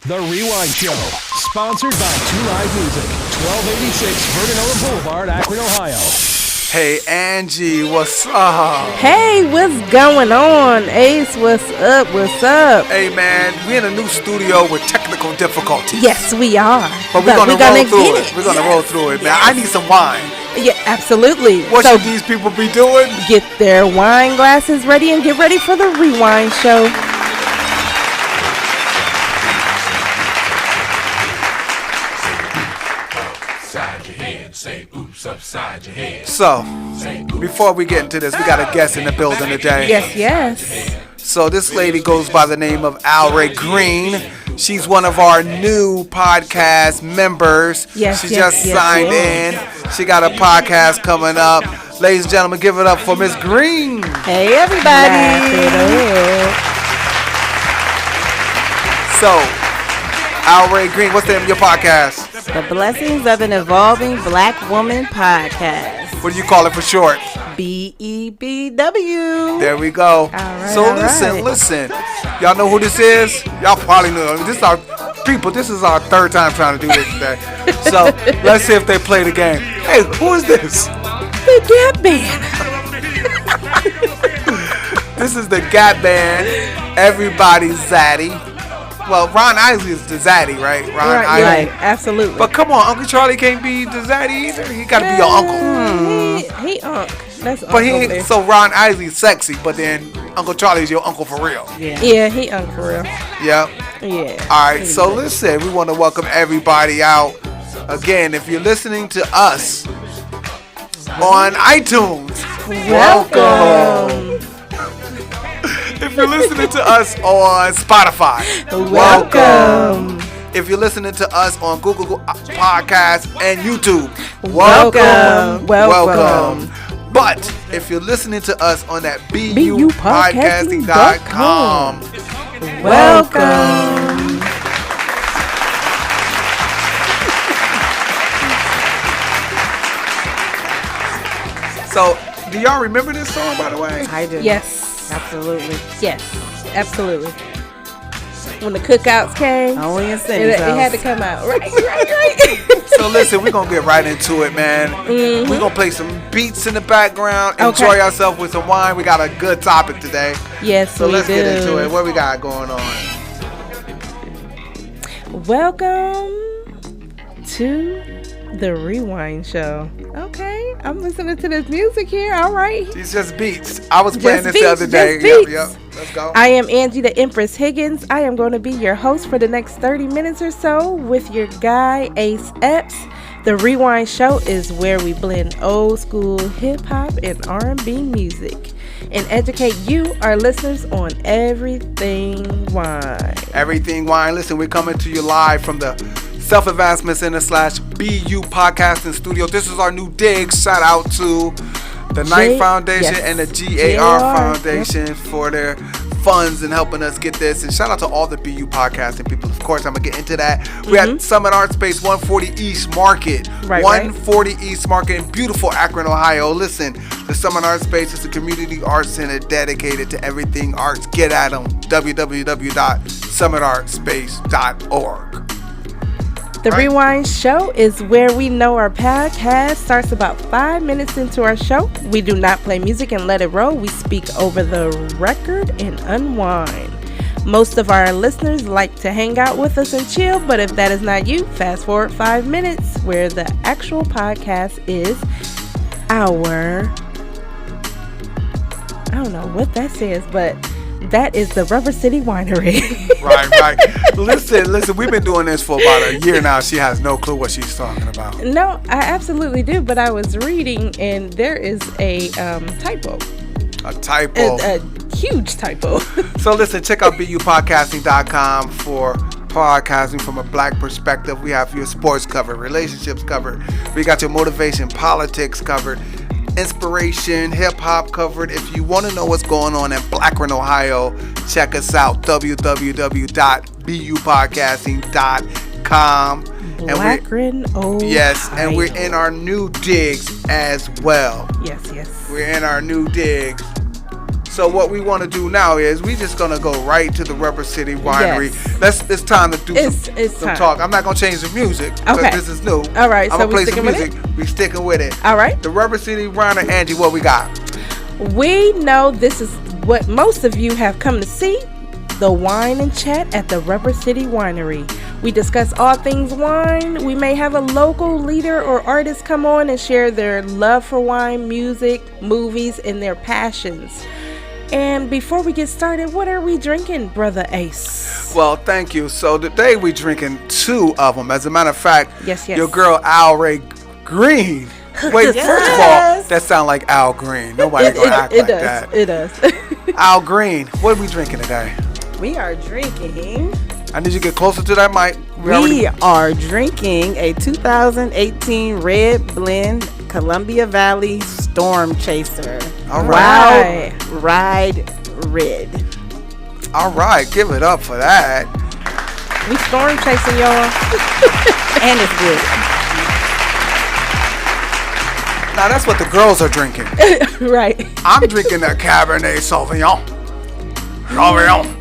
The Rewine Show, sponsored by Two Live Music, 1286 Vernon Boulevard, Akron, Ohio. Hey, Angie, what's up? Hey, what's going on? Ace, what's up? What's up? Hey, man, we're in a new studio with technical difficulties. Yes, we are. But we're going to roll through it. We're going to roll through it, man. Yes. I need some wine. Yeah, absolutely. What should these people be doing? Get their wine glasses ready and get ready for the Rewine Show. Say oops upside your head. So, before we get into this, we got a guest in the building today. Yes. So this lady goes by the name of Alray Green. She's one of our new podcast members. She just signed in. She got a podcast coming up. Ladies and gentlemen, give it up for Miss Green. Hey, everybody. So, Alray Green, what's the name of your podcast? The Blessings of an Evolving Black Woman Podcast. What do you call it for short? BEBW. There we go. All right, so listen. Y'all know who this is? Y'all probably know. This is our people. This is our third time trying to do this today. So let's see if they play the game. Hey, who is this? The Gap Band. This is the Gap Band. Everybody's Zaddy. Well, Ron Isley is the Zaddy, right? Right, absolutely. But come on, Uncle Charlie can't be the Zaddy either. He got to be your uncle. He Unc. That's But Uncle so Ron Isley's sexy, but then Uncle Charlie's your uncle for real. Yeah, he Unc for real. Yep. Yeah. All right, so listen, we want to welcome everybody out. Again, if you're listening to us on iTunes, welcome. If you're listening to us on Spotify, welcome. If you're listening to us on Google Podcasts and YouTube, welcome. But if you're listening to us on that BUpodcasting.com, welcome. So, do y'all remember this song, by the way? I do. Yes. Absolutely. Yes. Absolutely. When the cookouts came, it had to come out. Right. So listen, we're going to get right into it, man. Mm-hmm. We're going to play some beats in the background, enjoy ourselves with some wine. We got a good topic today. Yes, so let's get into it. What we got going on? Welcome to the Rewine Show. Okay, I'm listening to this music here. All right. It's just beats. I was playing the other day. Yep. Let's go. I am Angie the Empress Higgins. I am going to be your host for the next 30 minutes or so with your guy, Ace Epps. The Rewine Show is where we blend old school hip-hop and R&B music and educate you, our listeners, on everything wine. Everything wine. Listen, we're coming to you live from the Self-Advancement Center /BU Podcasting Studio. This is our new digs. Shout out to the Knight Foundation and the GAR Foundation for their funds and helping us get this. And shout out to all the BU podcasting people. Of course, I'm going to get into that. We're at Summit Art Space, 140 East Market. 140 East Market in beautiful Akron, Ohio. Listen, the Summit Art Space is a community arts center dedicated to everything arts. Get at them. www.summitartspace.org. The Rewine Show is where we know our podcast starts about 5 minutes into our show. We do not play music and let it roll. We speak over the record and unwind. Most of our listeners like to hang out with us and chill, but if that is not you, fast forward 5 minutes where the actual podcast is our, I don't know what that says, but that is the Rubber City Winery. Right. Listen, we've been doing this for about a year now. She has no clue what she's talking about. No, I absolutely do, but I was reading and there is a typo. A typo? A huge typo. So listen, check out BUpodcasting.com for podcasting from a black perspective. We have your sports covered, relationships covered. We got your motivation, politics covered. Inspiration, hip-hop covered. If you want to know what's going on in Akron, Ohio, check us out, www.BUpodcasting.com. Akron, Ohio. Yes, and we're in our new digs as well. Yes. We're in our new digs. So what we want to do now is we just gonna go right to the Rubber City Winery. It's time to do some talk. I'm not gonna change the music because this is new. All right, I'm so gonna play some with music. We sticking with it. All right. The Rubber City Winery, Angie, what we got? We know this is what most of you have come to see, the wine and chat at the Rubber City Winery. We discuss all things wine. We may have a local leader or artist come on and share their love for wine, music, movies, and their passions. And before we get started, what are we drinking, Brother Ace? Well, thank you. So today we drinking 2 of them. As a matter of fact, yes. Your girl Al Ray Green. Wait, first of all, that sound like Al Green. Nobody gonna act like that. It does. Al Green, what are we drinking today? We are drinking. I need you to get closer to that mic. We are drinking a 2018 Red Blend Columbia Valley Storm Chaser. All right. Wild Ride Red. All right, give it up for that. We storm chasing, y'all. And it's good. Now that's what the girls are drinking. Right. I'm drinking a Cabernet Sauvignon. Sauvignon.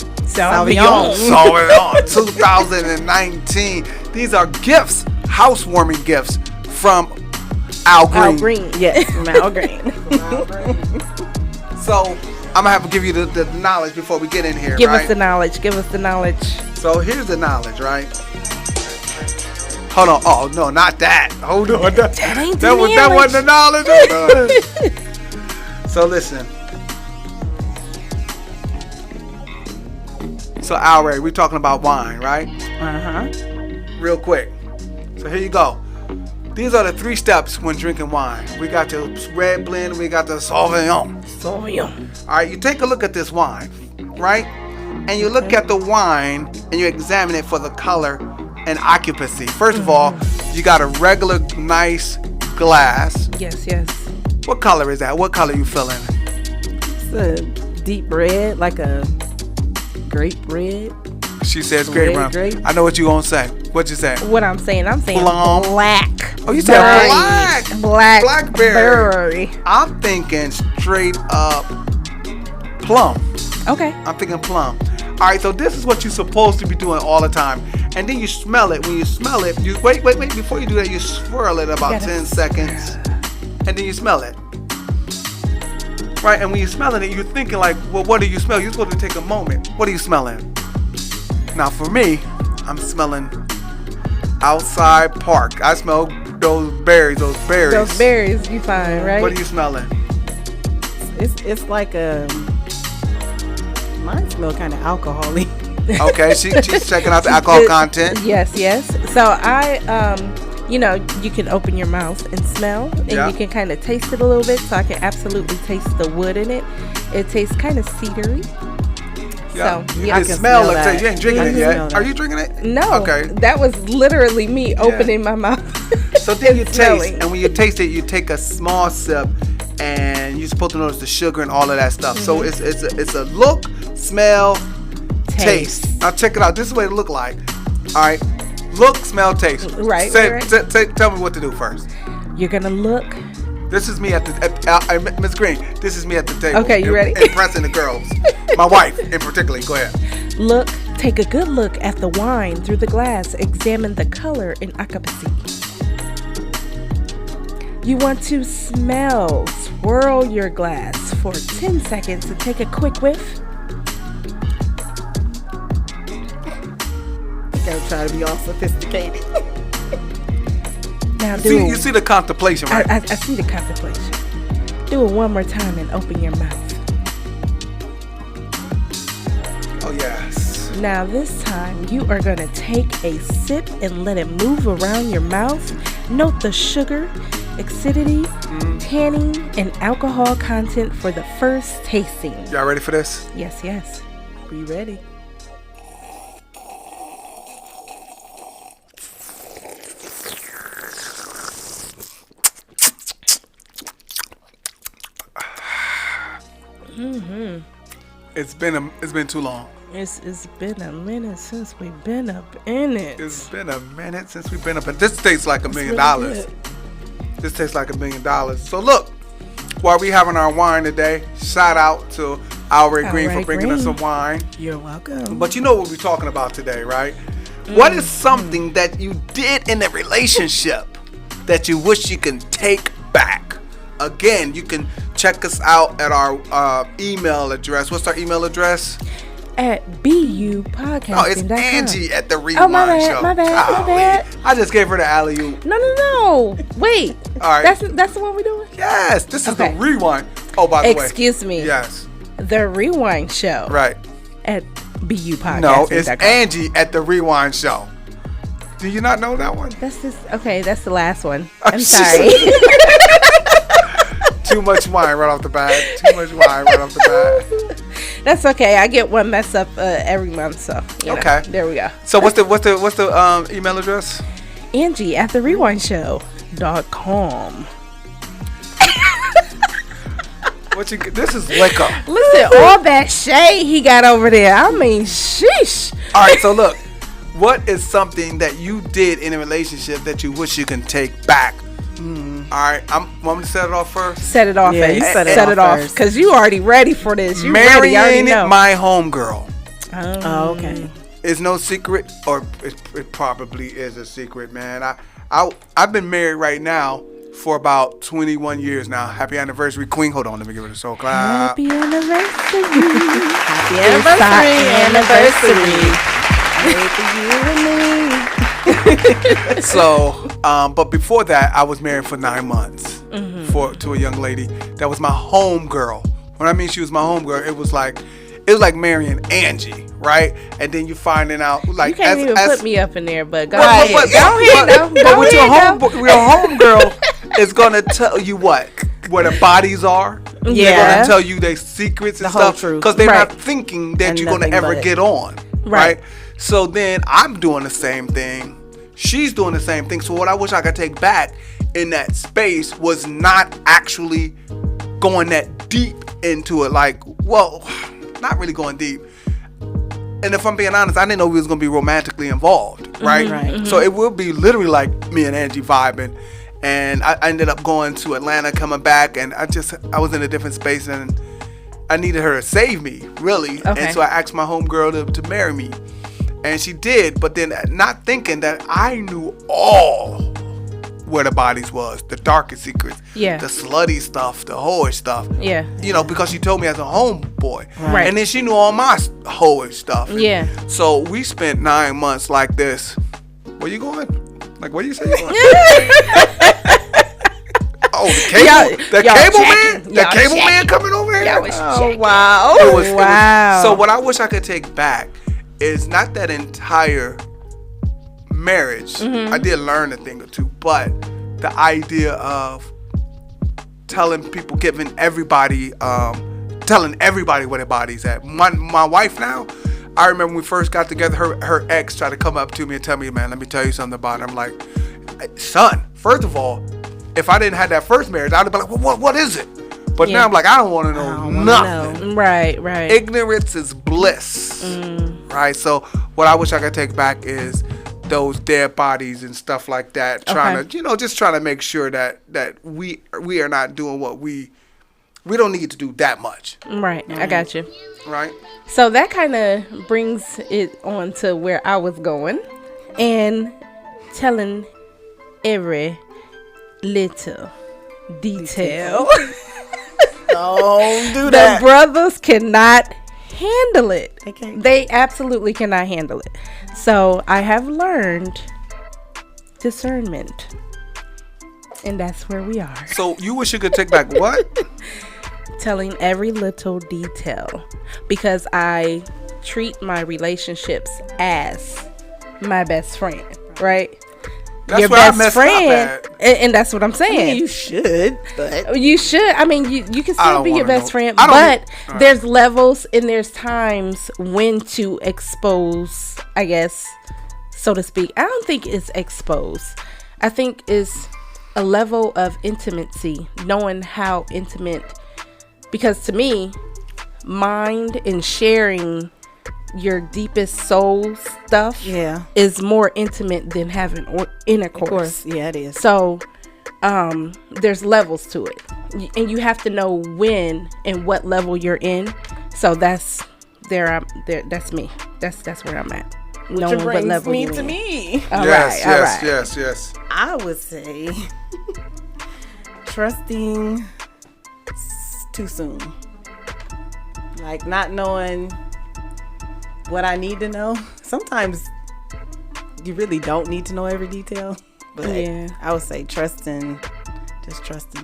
2019. These are gifts, housewarming gifts from Al Green. Al Green. Yes, from Al Green. So I'm gonna have to give you the knowledge before we get in here. Give right? us the knowledge. Give us the knowledge. So here's the knowledge, right? Hold on. Oh no, not that. Hold on. That wasn't the knowledge. Hold on. So listen. So Al Ray, we're talking about wine, right? Real quick. So here you go. These are the 3 steps when drinking wine. We got the red blend, we got the Sauvignon. All right, you take a look at this wine, right? And you look at the wine and you examine it for the color and occupancy. First of all, you got a regular nice glass. Yes. What color is that? What color you feeling? It's a deep red, like a grape red. She says grape brown. I know what you gonna say. What you say? What I'm saying Plum. black. Oh, you said black. Blackberry. I'm thinking straight up plum. Okay. I'm thinking plum. All right, so this is what you're supposed to be doing all the time. And then you smell it. When you smell it, you wait. Before you do that, you swirl it about 10 seconds. And then you smell it. Right, and when you're smelling it, you're thinking like, well, what do you smell? You're supposed to take a moment. What are you smelling? Now for me, I'm smelling outside park. I smell those berries. Those berries you find, right? What are you smelling? It's like a. Mine smell kind of alcohol-y. Okay, she's checking out the alcohol content. Yes. So I, you can open your mouth and smell, and you can kind of taste it a little bit. So I can absolutely taste the wood in it. It tastes kind of cedary. Yeah. So You can smell it. You ain't drinking it yet. Are you drinking it? No. Okay. That was literally me opening my mouth. So then you smelling. taste, and when you taste it, you take a small sip, and you're supposed to notice the sugar and all of that stuff. So it's a look, smell, taste. Now check it out. This is what it look like. All right. Look, smell, taste. Right. Tell me what to do first. You're gonna look. This is me at the Miss Green. This is me at the table. Okay, you ready? Impressing the girls. My wife, in particular. Go ahead. Look. Take a good look at the wine through the glass. Examine the color and occupancy. You want to smell. Swirl your glass for 10 seconds and take a quick whiff. Gotta try to be all sophisticated. Now you see the contemplation, right? I see the contemplation. Do it one more time and open your mouth. Oh, yes. Now this time you are going to take a sip and let it move around your mouth. Note the sugar, acidity, tannin, and alcohol content for the first tasting. Y'all ready for this? Yes. We ready. It's been too long. It's been a minute since we've been up in it. It's been a minute since we've been up in it. This tastes like $1 million. Really This tastes like $1 million. So look, while we having our wine today, shout out to Alright Green, for Alright bringing us Green. some wine. You're welcome. But you know what we're talking about today, right? What is something that you did in a relationship that you wish you can take back? Again, you can check us out at our email address. What's our email address? At BUpodcasting.com. Oh, it's Angie at the Rewine Oh, my bad, Show. my bad, my Golly. bad. I just gave her the alley-oop. No. Wait. All right. That's the one we're doing? Yes, this is Okay. the Rewind. Oh, by the way. Excuse me. Yes, The Rewind Show. right. At BUpodcasting.com. No, it's Angie at the Rewind Show. Do you not know that one? That's the last one. Oh, I'm sorry. Too much wine right off the bat. Too much wine right off the bat. That's okay. I get one mess up every month, so you know. Okay. There we go. So what's the email address? Angie at the rewindshow.com. This is liquor. Listen, all that shade he got over there. I mean, sheesh. All right, so look, what is something that you did in a relationship that you wish you can take back? All right, I'm going to set it off first. Set it off. Yeah, you Ace. set it set off it off first. because you already ready for this. You ready? You already Marrying know. my homegirl Oh, okay. is no secret, or it probably is a secret, man. I've been married right now for about 21 years now. Happy anniversary, Queen. Hold on, let me give it a soul clap. Happy anniversary. Happy anniversary. So, but before that, I was married for 9 months to a young lady that was my home girl. When I mean she was my home girl, it was like marrying Angie, right? And then you finding out like You can't even put me up in there, but go But- ahead. but- Go ahead, though. but Go with ahead, though. your home girl is gonna tell you what where the bodies are. They're Yeah. gonna tell you their secrets and The whole stuff truth. because they're Right. not thinking that And you're gonna nothing ever but. get on, Right. right? So then I'm doing the same thing. She's doing the same thing. So what I wish I could take back in that space was not actually going that deep into it. Like, well, not really going deep. And if I'm being honest, I didn't know we was gonna be romantically involved, right? Right. So it will be literally like me and Angie vibing. And I ended up going to Atlanta, coming back, and I was in a different space, and I needed her to save me, really. Okay. And so I asked my homegirl to marry me. And she did, but then not thinking that I knew all where the bodies was, the darkest secrets, Yeah. the slutty stuff, the whorish stuff. Yeah. You know, because she told me as a homeboy. Right. And then she knew all my whorish stuff. Yeah. So we spent 9 months like this. Where you going? Like, where you say you going? Oh, the cable, Y'all the cable man, checking. the Y'all cable man checking. coming over here. Oh, wow. It was- wow. so what I wish I could take back is not that entire marriage. Mm-hmm. I did learn a thing or two, but the idea of telling people, telling everybody where their body's at. My wife now, I remember when we first got together, her ex tried to come up to me and tell me, man, let me tell you something about it. I'm like, son, first of all, if I didn't have that first marriage, I'd be like, well, what is it? But Yeah. now I'm like, I don't want to know nothing. Right. Ignorance is bliss, right? So what I wish I could take back is those dead bodies and stuff like that. Trying to, just trying to make sure that we are not doing what we don't need to do that much, Right. I got you. right? So that kind of brings it on to where I was going and telling every little detail. Don't do The that. brothers cannot handle it. They can't. They absolutely cannot handle it. So I have learned discernment. And that's where we are. So you wish you could take back what? Telling every little detail. Because I treat my relationships as my best friend, right? That's Your where I best messed friend. up at. And that's what I'm saying. You should, but You should. I mean, you can I still don't be your wanna best know. friend, I don't but need- all right. there's levels and there's times when to expose, I guess, so to speak. I don't think it's expose. I think it's a level of intimacy, knowing how intimate. Because to me, mind and sharing your deepest soul stuff yeah, is more intimate than having intercourse. of course, yeah, it is. So, there's levels to it. and you have to know when and what level you're in. So that's that's me. That's where I'm at. Which brings me to me. All yes, right, yes, all right. yes. I would say trusting too soon. Like not knowing what I need to know. Sometimes you really don't need to know every detail. But Yeah. I would say trusting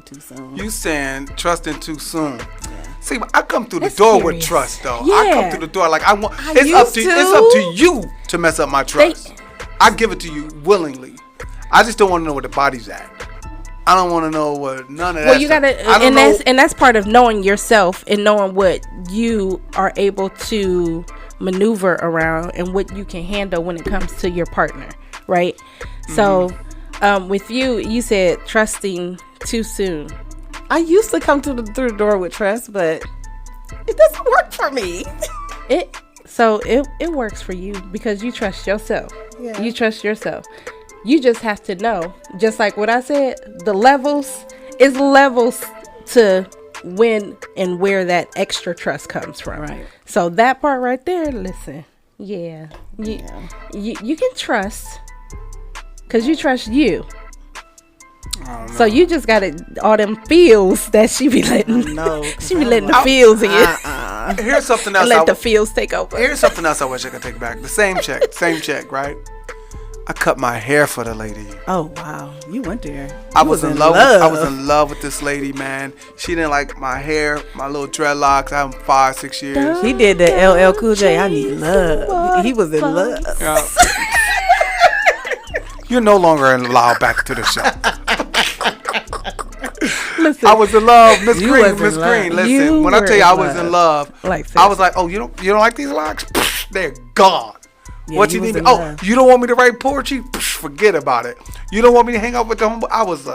too soon. You saying trusting too soon. Yeah. See, I come through the That's door with serious. trust, though. I Yeah. come through the door like I want. I It's up used to to. it's up to you to mess up my trust. I give it to you willingly. I just don't want to know where the body's at. I don't want to know what none of that. Well, you stuff. gotta, I don't and know. that's part of knowing yourself and knowing what you are able to maneuver around and what you can handle when it comes to your partner, right? So, with you said trusting too soon. I used to come through the door with trust, but it doesn't work for me. It works for you because you trust yourself. Yeah. You trust yourself. You just have to know, just like what I said, the levels is levels to when and where that extra trust comes from. Right. So that part right there, listen, you can trust because you trust you. So you just got all them feels that she be letting. No, She be letting the feels in. Here's something else. Let the feels take over. Here's something else I wish I could take back. The same check, right? I cut my hair for the lady. Oh wow, you went there. I You was in love. I was in love with this lady, man. She didn't like my hair, my little dreadlocks. I have 5-6 years. He did the LL Cool J. I need love. He was in love. Yeah. You're no longer allowed back to the show. Listen, I was in love, Miss You Green. was Miss in love. Green, listen. You When I were tell you I in was in love. love, Like, I was like, oh, you don't like these locks? They're gone. Yeah, What he you was need me? in Oh, love. you don't want me to write poetry? Forget about it. You don't want me to hang out with the homeboy? I was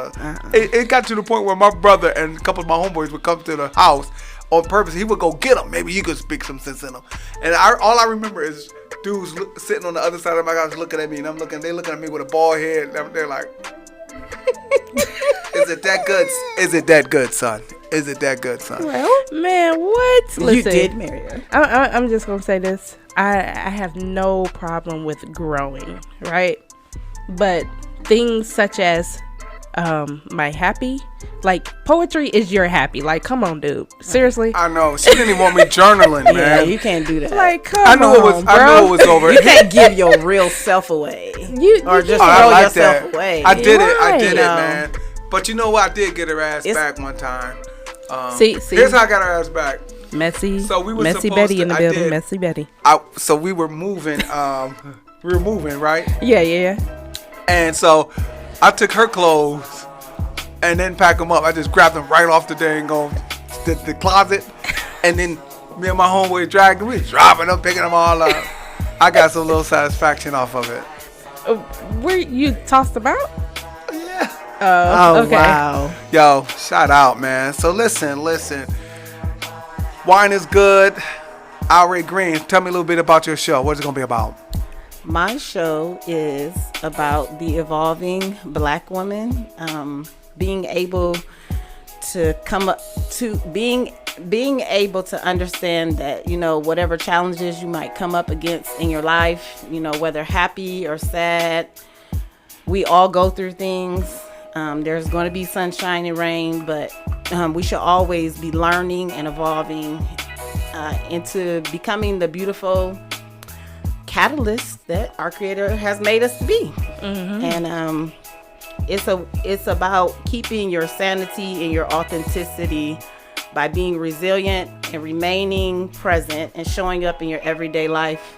it got to the point where my brother and a couple of my homeboys would come to the house on purpose. He would go get them. Maybe you could speak some sense in them. And all I remember is dudes sitting on the other side of my house looking at me, and they looking at me with a bald head. And they're like, "Is it that good? Is it that good, son? Is it that good, son?" man, what? Listen, You did marry her. I'm just gonna say this. I have no problem with growing, right? But things such as my happy, like poetry is your happy. Like, come on, dude. Seriously. I know. She didn't even want me journaling, Yeah, man. you can't do that. Like, come I knew on, it was. bro. I knew it was over. You can't give your real self away. Or just Oh, I throw like yourself that. away. I did it. I Right. did it, No. man. But you know what? I did get her ass It's- back one time. See, Here's how I got her ass back. messy. So we were messy supposed Betty to- in the I building. did. Messy Betty. So we were moving. We were moving, right? Yeah. And so I took her clothes and then pack them up. I just grabbed them right off the dang the closet, and then me and my homeboy dragging. We was dropping them, picking them all up. I got some little satisfaction off of it. Where you tossed them out? Yeah. Oh, okay. wow. Yo, shout out, man. So listen. Wine is good. Ray Green, tell me a little bit about your show. What's it gonna be about? My show is about the evolving Black woman, being able to come up to being able to understand that, you know, whatever challenges you might come up against in your life, you know, whether happy or sad, we all go through things. There's going to be sunshine and rain, but we should always be learning and evolving into becoming the beautiful catalyst that our Creator has made us to be. And it's about keeping your sanity and your authenticity by being resilient and remaining present and showing up in your everyday life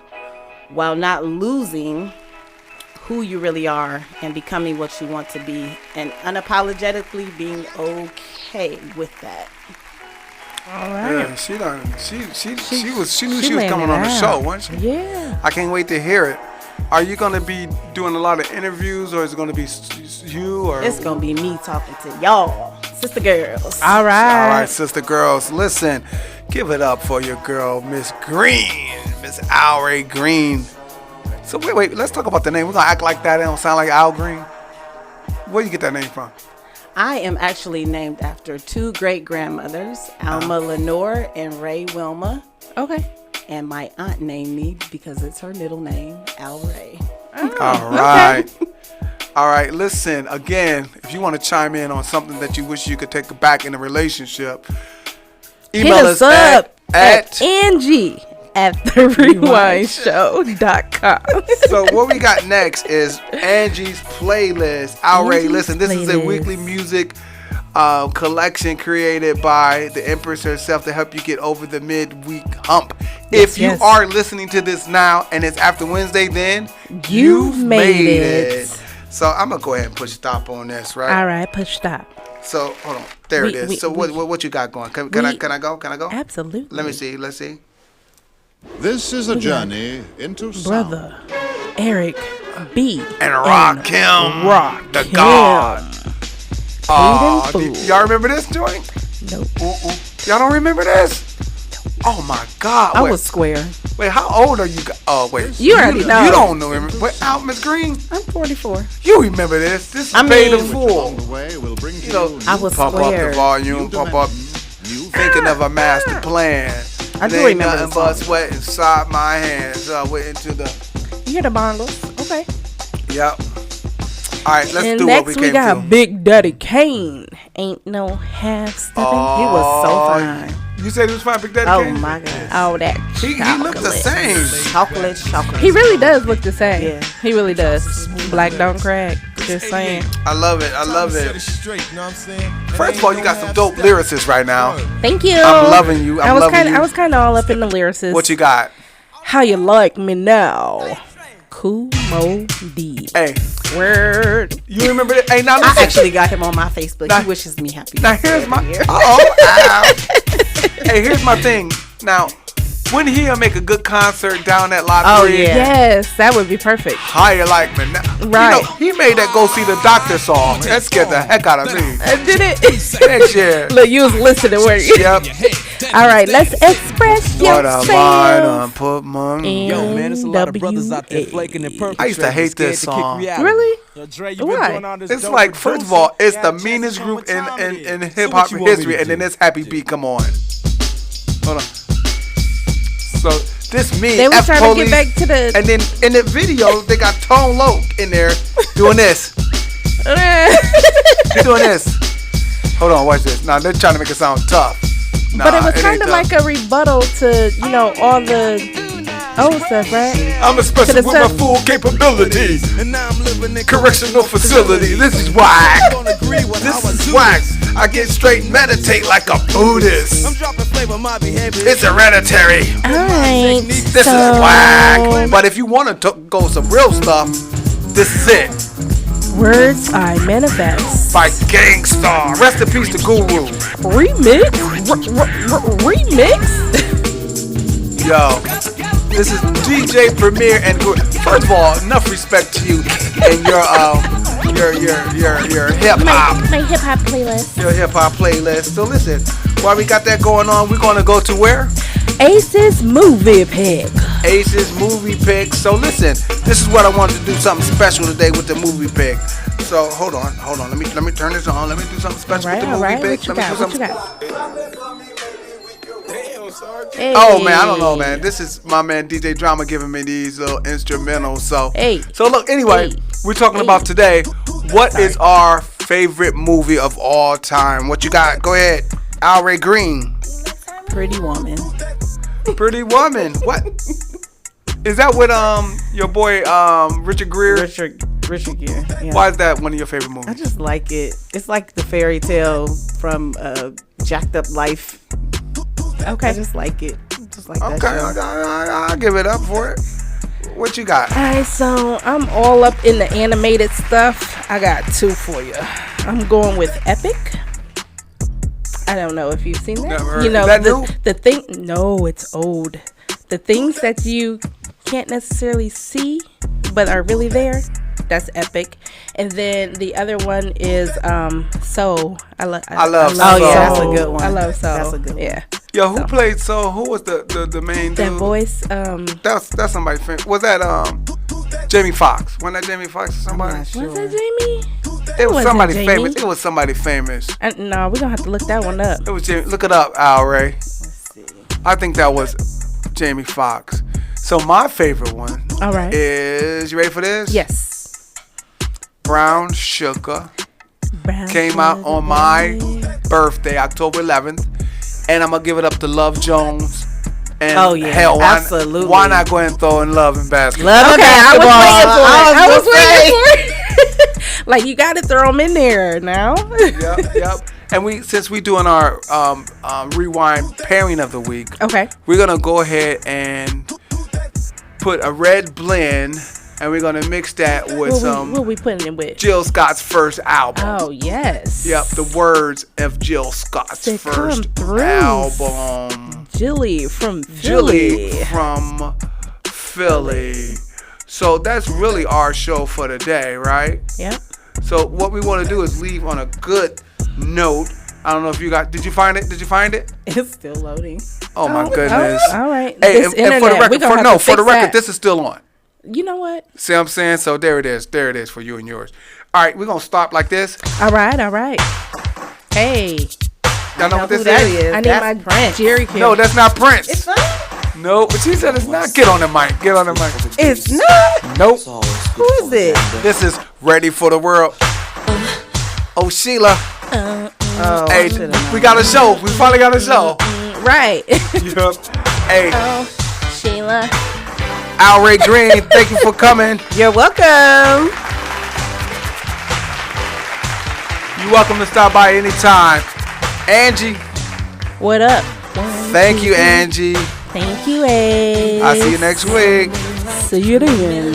while not losing who you really are and becoming what you want to be, and unapologetically being okay with that. All right. Yeah, she knew she was laying coming it on the out. show, wasn't she? Yeah. I can't wait to hear it. Are you gonna be doing a lot of interviews, or is it gonna be you? Or It's gonna be me talking to y'all, sister girls. All right. all right, sister girls, listen, give it up for your girl, Miss Green, Miss Ray Green. So wait, let's talk about the name. We're gonna act like that. It don't sound like Al Green. Where you get that name from? I am actually named after two great grandmothers, Alma Lenore and Ray Wilma. Okay. And my aunt named me because it's her middle name, Al Ray. Oh, All right. Okay. All right. Listen, again, if you want to chime in on something that you wish you could take back in a relationship, email hit us up at Angie at therewineshow.com. So what we got next is Angie's playlist. Al Ray, listen, this is a weekly music collection created by the Empress herself to help you get over the midweek hump. If you are listening to this now and it's after Wednesday, then you've made it. So I'm gonna go ahead and push stop on this, right? All right, push stop. So hold on, there it is. So what you got going? Can I go? Can I go? Absolutely. Let me see. Let's see. This is a journey into sound. Brother Eric B. And Rakim, the Rakim. God. Y'all remember this joint? Nope. Y'all don't remember this? Oh my God! I was square. Wait, how old are you? Oh wait, you already know. You don't know him. Wait, Miss Green. I'm 44. You remember this? This is Pay the Fool. Along the way, we'll bring to you I was pump square. up the volume, pump up. Thinking of a master plan. I do Ain't remember nothing but sweat inside my hands. Went into the. You hear the bongos? Okay. Yep. All right, let's and do next what we came got to. Big Daddy Kane. Ain't no half stepping. He was so fine. You said he was fine, Big Daddy Kane? Oh my God. All that He looked the same. Chocolate. He really does look the same. Yeah. He really does. Black don't crack. Just saying. I love it. First of all, you got some dope lyricists right now. Thank you. I'm loving you. I was kind of all up in the lyricists. What you got? How you like me now? Cool Mo D. Hey. Word. You remember that? Hey, now I listen. actually got him on my Facebook. Now- He wishes me happy Now birthday here's my. every year. Hey, here's my thing. Now, when he'll make a good concert down at La Oh, Brea, yeah. Yes, that would be perfect. How you like me now? Right. You know, he made that Go See the Doctor song. That scared the heck out of me. Did it? Next year. Look, you was listening, weren't you? Yep. All right, let's express What a mind yourself. put money. Yo, man, there's a lot of brothers out there flaking and perpetrating. I used to hate this song. Really? Why? It's like, first of all, it's the meanest group in hip hop history, and then this Happy Beat. Come on. Hold on. So this me, They were F trying Police, to get back to the. and then in the video they got Tone Loc in there doing this. They're doing this. Hold on, watch this. Now they're trying to make it sound tough. But it was ain't kind of tough. like a rebuttal to, all the old stuff, right? I'm expressing to the with my sun. full capabilities. And now I'm living in Correctional facility. This is whack. This is whack. I get straight and meditate like a Buddhist. I'm dropping flavor, my behavior. It's hereditary. Alright. This is whack. But if you want to go some real stuff, this is it. Words I manifest. By Gangstar. Rest in peace to Guru. Remix? Remix? Yo, this is DJ Premier and Guru. First of all, enough respect to you and your hip hop. My hip hop playlist. Your hip hop playlist. So listen, while we got that going on, we're gonna go to where? Ace's movie pick. Ace's movie pick. So listen, this is what I wanted to do something special today with the movie pick. So hold on. Let me turn this on. Let me do something special with the movie pick. What you got? Hey. Oh man, I don't know, man. This is my man DJ Drama giving me these little instrumentals. So, so look. Anyway, we're talking about today. What is our favorite movie of all time? What you got? Go ahead, Al Ray Green. Pretty Woman. Pretty Woman. What? Is that with your boy Richard Gere? Richard Gere. Yeah. Why is that one of your favorite movies? I just like it. It's like the fairy tale from Jacked Up Life. Okay. I just like it. Just like that Okay, show. I'll give it up for it. What you got? Alright, so I'm all up in the animated stuff. I got two for you. I'm going with Epic. I don't know if you've seen that. Never heard. You know, Is that new? the thing. No, it's old. The things that you can't necessarily see, but are really there. That's Epic. And then the other one is Soul. I love Soul. Oh yeah, that's a good one. I love Soul. That's a good one. Yeah. Yo, who played Soul? Who was the main That dude? voice. That's somebody's friend. Was that Jamie Foxx? Wasn't that Jamie Foxx or somebody? I'm not sure. Was that Jamie? It was wasn't somebody Jamie. famous. It was somebody famous. No, we're gonna have to look that one up. It was Jamie. Look it up, Al Ray. I think that was Jamie Foxx. So my favorite one All right. is, you ready for this? Yes. Brown Sugar. Brown Came out sugar, on my baby. birthday, October 11th. And I'm going to give it up to Love Jones. And Oh, yeah, hell, absolutely. Why not go ahead and throw in Love and Basketball? Love and Okay, basketball. I was waiting gonna for it. Like, you got to throw them in there now. Yep. And since we doing our Rewind pairing of the week, Okay. we're going to go ahead and put a red blend, and we're going to mix that with What we putting it with? Jill Scott's first album. Oh, yes. Yep, the words of Jill Scott's They come first through. album. Jilly from Philly. Jilly from Philly. So that's really our show for today, right? Yep. So what we want to do is leave on a good note. I don't know if you did you find it? Did you find it? It's still loading. Oh my goodness. All right. Hey, This and for the internet, we record, gonna have to for the fix record, that. this is still on. You know what? See what I'm saying? So there it is. There it is for you and yours. All right, we're going to stop like this. All right. Hey. Y'all know what who this that is? is. I need That's my Prince. Jerry King. No, that's not Prince. It's not. No, but she said it's not. Get on the mic. Get on the mic. It's not. Nope. Who is it? This is Ready for the World. Oh, Sheila. Oh, Hey, we got a show. We finally got a show. Right. Yep. Hey, Oh, Sheila. Al Ray Green, thank you for coming. You're welcome. You're welcome to stop by anytime. Angie, What up? thank you, Angie. Thank you, Ace. I'll see you next week. See you then.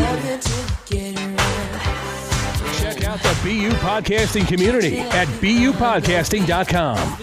Check out the BU Podcasting community at bupodcasting.com.